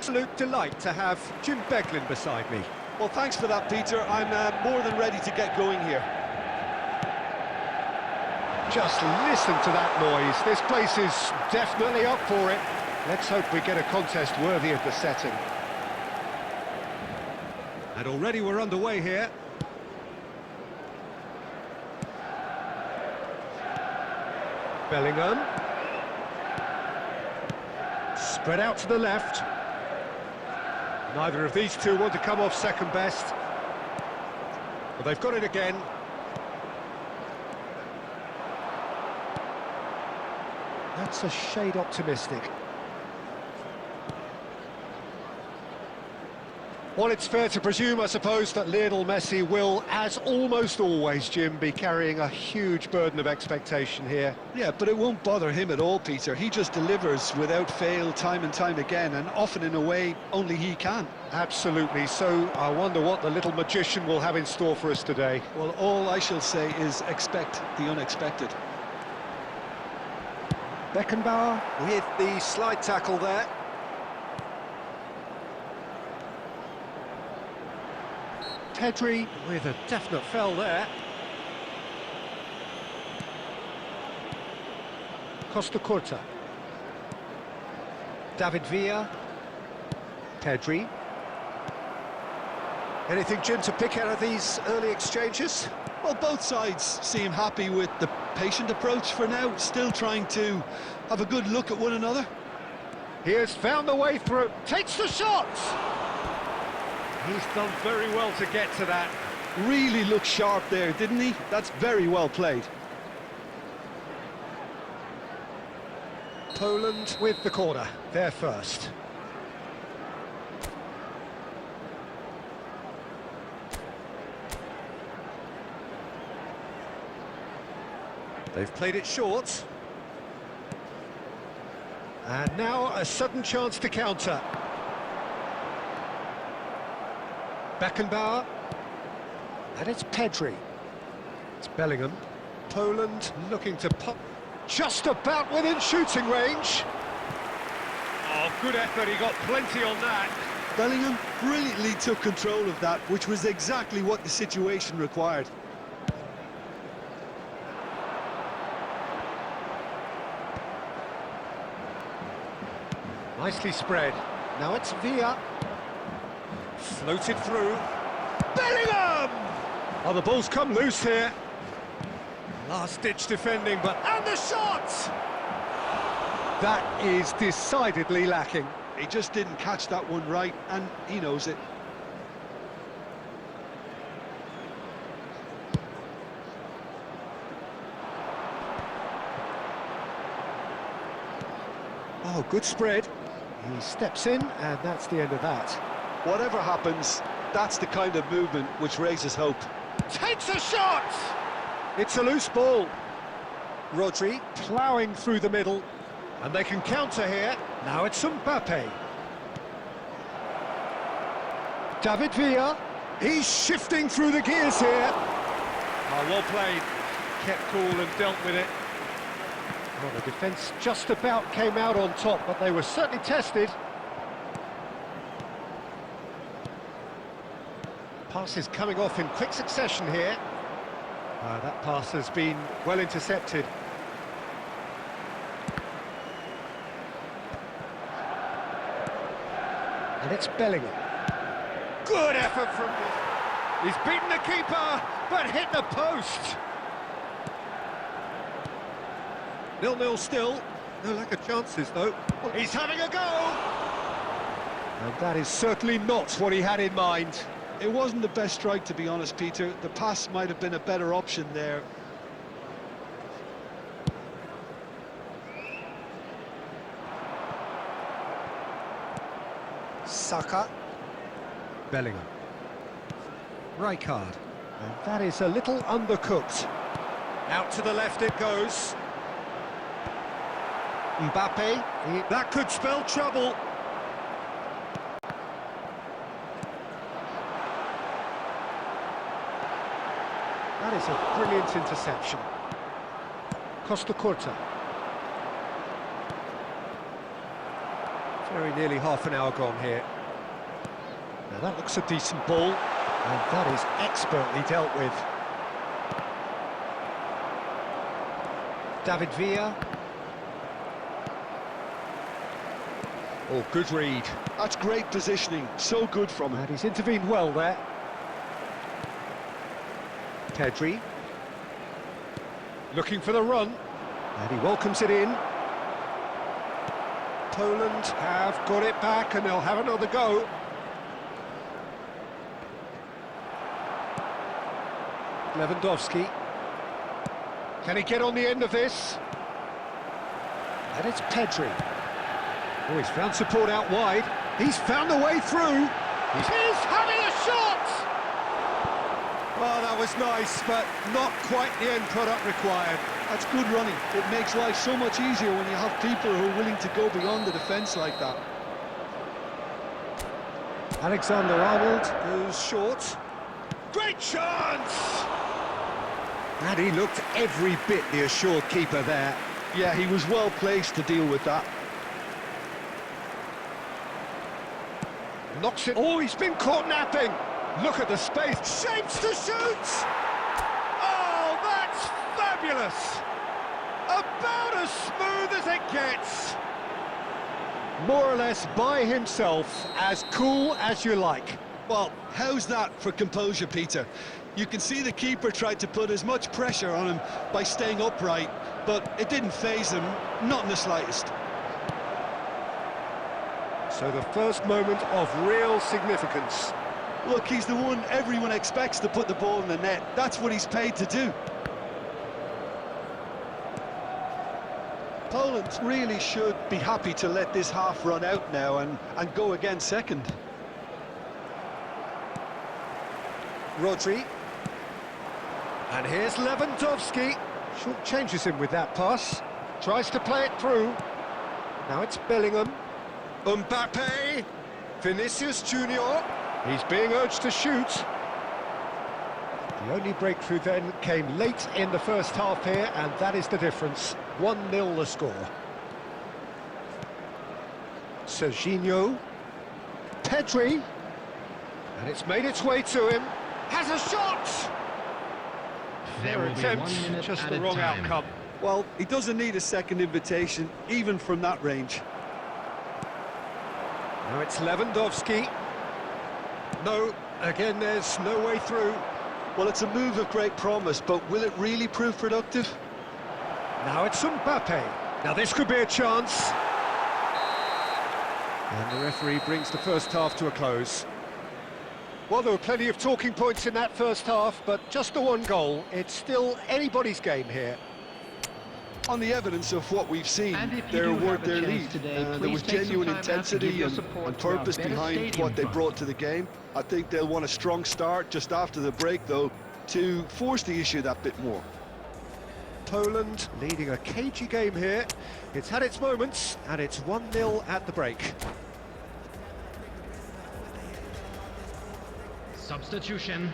Absolute delight to have Jim Beglin beside me. Well, thanks for that, Peter. I'm more than ready to get going here. Just listen to that noise. This place is definitely up for it. Let's hope we get a contest worthy of the setting. And already we're underway here. Bellingham. Spread out to the left. Neither of these two want to come off second best. But they've got it again. That's a shade optimistic. Well, it's fair to presume, I suppose, that Lionel Messi will, as almost always, Jim, be carrying a huge burden of expectation here. Yeah, but it won't bother him at all, Peter. He just delivers without fail time and time again, and often in a way only he can. Absolutely. So I wonder what the little magician will have in store for us today. Well, all I shall say is expect the unexpected. Beckenbauer with the slide tackle there. Pedri with a definite fell there. Costa Curta. David Villa. Pedri. Anything, Jim, to pick out of these early exchanges? Well, both sides seem happy with the patient approach for now, still trying to have a good look at one another. He has found the way through. Takes the shot! He's done very well to get to that. Really looked sharp there, didn't he? That's very well played. Poland with the corner. They're first. They've played it short. And now a sudden chance to counter. Beckenbauer. And it's Pedri. It's Bellingham. Poland looking to pop. Just about within shooting range. Oh, good effort. He got plenty on that. Bellingham brilliantly took control of that, which was exactly what the situation required. Nicely spread. Now it's Villa. Floated through. Bellingham! Oh, the ball's come loose here. Last-ditch defending, but... And the shot! That is decidedly lacking. He just didn't catch that one right, and he knows it. Oh, good spread. He steps in, and that's the end of that. Whatever happens, that's the kind of movement which raises hope. Takes a shot! It's a loose ball. Rodri ploughing through the middle. And they can counter here. Now it's Mbappe. David Villa. He's shifting through the gears here. Oh, well played. Kept cool and dealt with it. Well, the defence just about came out on top, but they were certainly tested. Passes coming off in quick succession here. That pass has been well intercepted. And it's Bellingham. Good effort from him. He's beaten the keeper, but hit the post. 0-0 still. No lack of chances, though. Well, he's having a go! And that is certainly not what he had in mind. It wasn't the best strike, to be honest, Peter. The pass might have been a better option there. Saka. Bellingham. Rijkaard. And that is a little undercooked. Out to the left it goes. Mbappe. That could spell trouble. That is a brilliant interception. Costa Curta. Very nearly half an hour gone here. Now that looks a decent ball, and that is expertly dealt with. David Villa. Oh, good read. That's great positioning, so good from him. And he's intervened well there. Pedri. Looking for the run. And he welcomes it in. Poland have got it back and they'll have another go. Lewandowski. Can he get on the end of this? And it's Pedri. Oh, he's found support out wide. He's found the way through. He's having a shot! Oh, that was nice, but not quite the end product required. That's good running. It makes life so much easier when you have people who are willing to go beyond the defence like that. Alexander-Arnold goes short. Great chance! And he looked every bit the assured keeper there. Yeah, he was well placed to deal with that. Knocks it. Oh, he's been caught napping. Look at the space. Shapes to shoot! Oh, that's fabulous! About as smooth as it gets. More or less by himself, as cool as you like. Well, how's that for composure, Peter? You can see the keeper tried to put as much pressure on him by staying upright, but it didn't faze him, not in the slightest. So the first moment of real significance. Look, he's the one everyone expects to put the ball in the net. That's what he's paid to do. Poland really should be happy to let this half run out now and go again second. Rodri. And here's Lewandowski. Short changes him with that pass. Tries to play it through. Now it's Bellingham. Mbappe. Vinicius Junior. He's being urged to shoot. The only breakthrough then came late in the first half here, and that is the difference. 1-0 the score. Serginho. Pedri. And it's made its way to him. Has a shot! Their attempt, just the wrong outcome. Well, he doesn't need a second invitation, even from that range. Now it's Lewandowski. No, again there's no way through. Well, it's a move of great promise, but will it really prove productive? Now it's Mbappe. Now this could be a chance. And the referee brings the first half to a close. Well, there were plenty of talking points in that first half, but just the one goal. It's still anybody's game here. On the evidence of what we've seen, they're worth their lead. There was genuine intensity and purpose behind what they brought to the game. I think they'll want a strong start just after the break, though, to force the issue that bit more. Poland leading a cagey game here. It's had its moments, and it's 1-0 at the break. Substitution.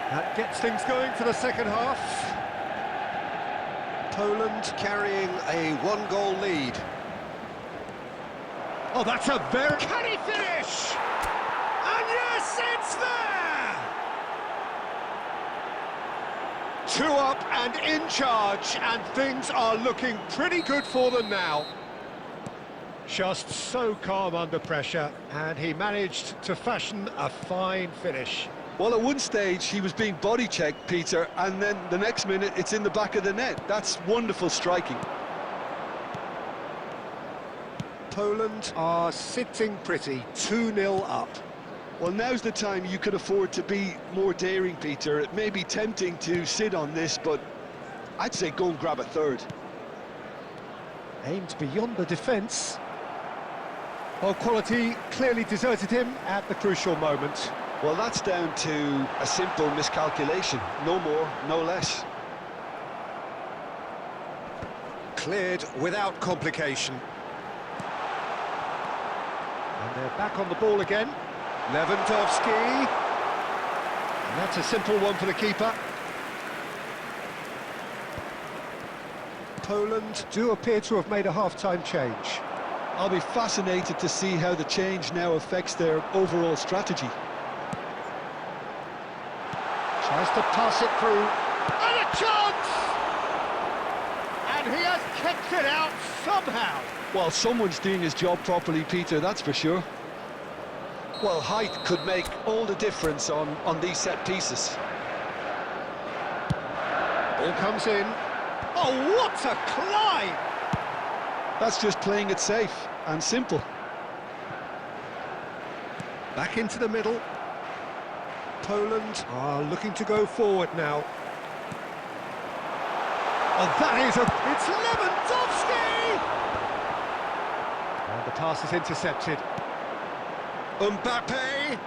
That gets things going for the second half. Poland carrying a one-goal lead. Oh, that's a very... Can he finish? And yes, it's there! 2 up and in charge, and things are looking pretty good for them now. Just so calm under pressure, and he managed to fashion a fine finish. Well, at one stage, he was being body-checked, Peter, and then the next minute, it's in the back of the net. That's wonderful striking. Poland are sitting pretty, 2-0 up. Well, now's the time you could afford to be more daring, Peter. It may be tempting to sit on this, but I'd say go and grab a third. Aimed beyond the defence. Well, quality clearly deserted him at the crucial moment. Well, that's down to a simple miscalculation. No more, no less. Cleared without complication. And they're back on the ball again. Lewandowski. And that's a simple one for the keeper. Poland do appear to have made a half-time change. I'll be fascinated to see how the change now affects their overall strategy. Tries to pass it through. And a chance! And he has kicked it out somehow. Well, someone's doing his job properly, Peter, that's for sure. Well, height could make all the difference on these set pieces. Ball comes in. Oh, what a climb! That's just playing it safe and simple. Back into the middle. Poland are looking to go forward now. Oh, that is it's Lewandowski! And the pass is intercepted. Mbappe!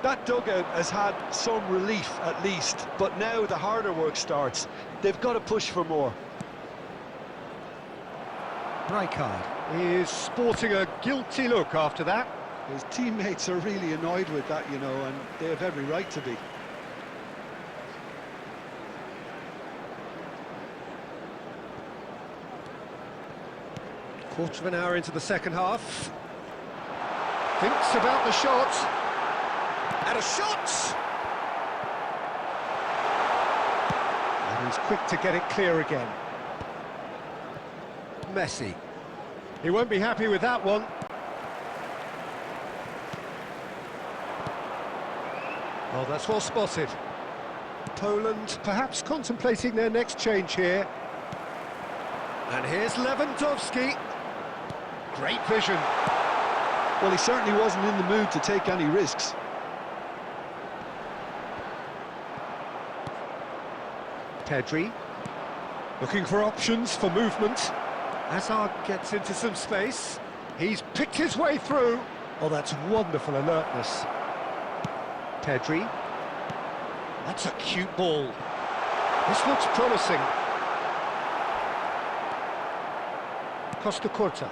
That dugout has had some relief at least, but now the harder work starts. They've got to push for more. Rijkaard is sporting a guilty look after that. His teammates are really annoyed with that, you know, and they have every right to be. Quarter of an hour into the second half. Thinks about the shot. And a shot! And he's quick to get it clear again. Messi. He won't be happy with that one. Oh, that's well spotted. Poland perhaps contemplating their next change here. And here's Lewandowski. Great vision. Well, he certainly wasn't in the mood to take any risks. Pedri. Looking for options for movement. Hazard gets into some space. He's picked his way through. Oh, that's wonderful alertness. Pedri. That's a cute ball. This looks promising. Costa Curta.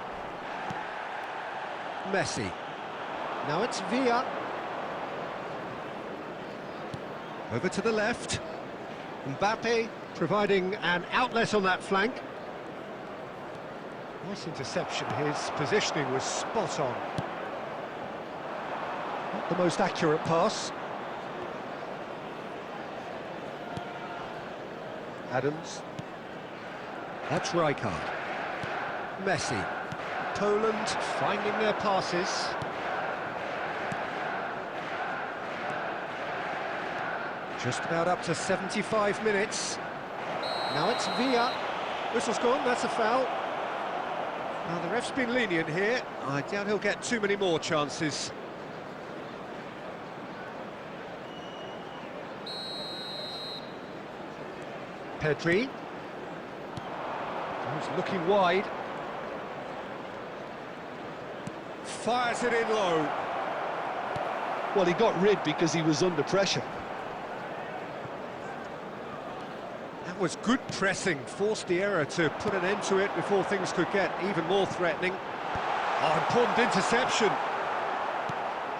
Messi. Now it's Villa. Over to the left. Mbappe providing an outlet on that flank. Nice interception. His positioning was spot on. Not the most accurate pass. Adams. That's Rijkaard. Messi. Poland finding their passes. Just about up to 75 minutes. Now it's Villa. Whistle's gone, that's a foul. Now the ref's been lenient here. I doubt he'll get too many more chances. Pedri. He's looking wide. Fires it in low. Well, he got rid because he was under pressure. That was good pressing, forced the error to put an end to it before things could get even more threatening. Oh, important interception.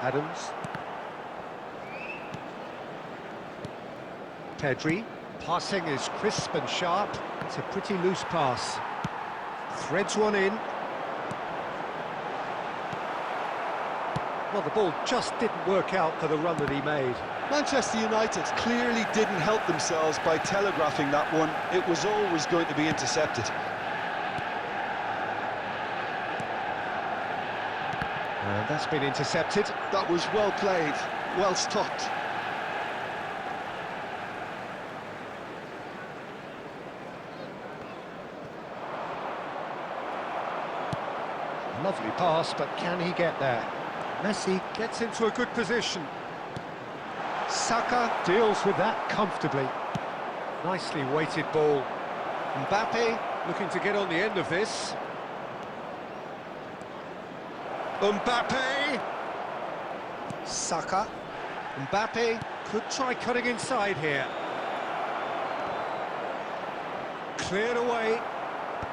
Adams. Pedri. Passing is crisp and sharp. It's a pretty loose pass. Threads one in. Well, the ball just didn't work out for the run that he made. Manchester United clearly didn't help themselves by telegraphing that one. It was always going to be intercepted. And that's been intercepted. That was well played, well stopped. Lovely pass, but can he get there? Messi gets into a good position. Saka deals with that comfortably. Nicely weighted ball. Mbappe looking to get on the end of this. Mbappe! Saka. Mbappe could try cutting inside here. Cleared away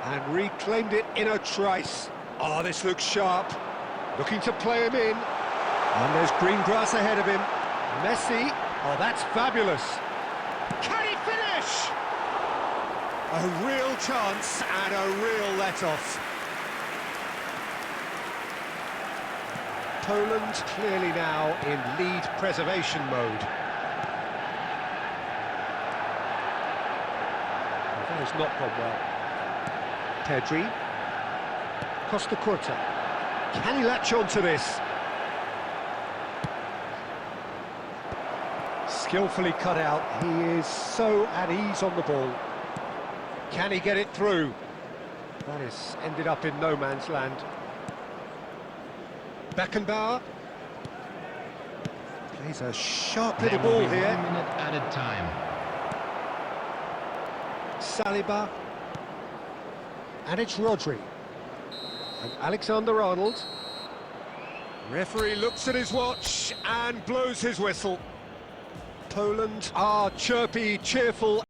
and reclaimed it in a trice. Oh, this looks sharp. Looking to play him in. And there's green grass ahead of him. Messi. Oh, that's fabulous. Can he finish? A real chance and a real let-off. Poland clearly now in lead preservation mode. That has not gone well. Pedri. Costa Curta. Can he latch on to this? Skillfully cut out. He is so at ease on the ball. Can he get it through? That has ended up in no man's land. Beckenbauer plays a sharp little ball here. 1 minute added time. Saliba. And it's Rodri. And Alexander-Arnold. Referee looks at his watch and blows his whistle. Poland are chirpy, cheerful.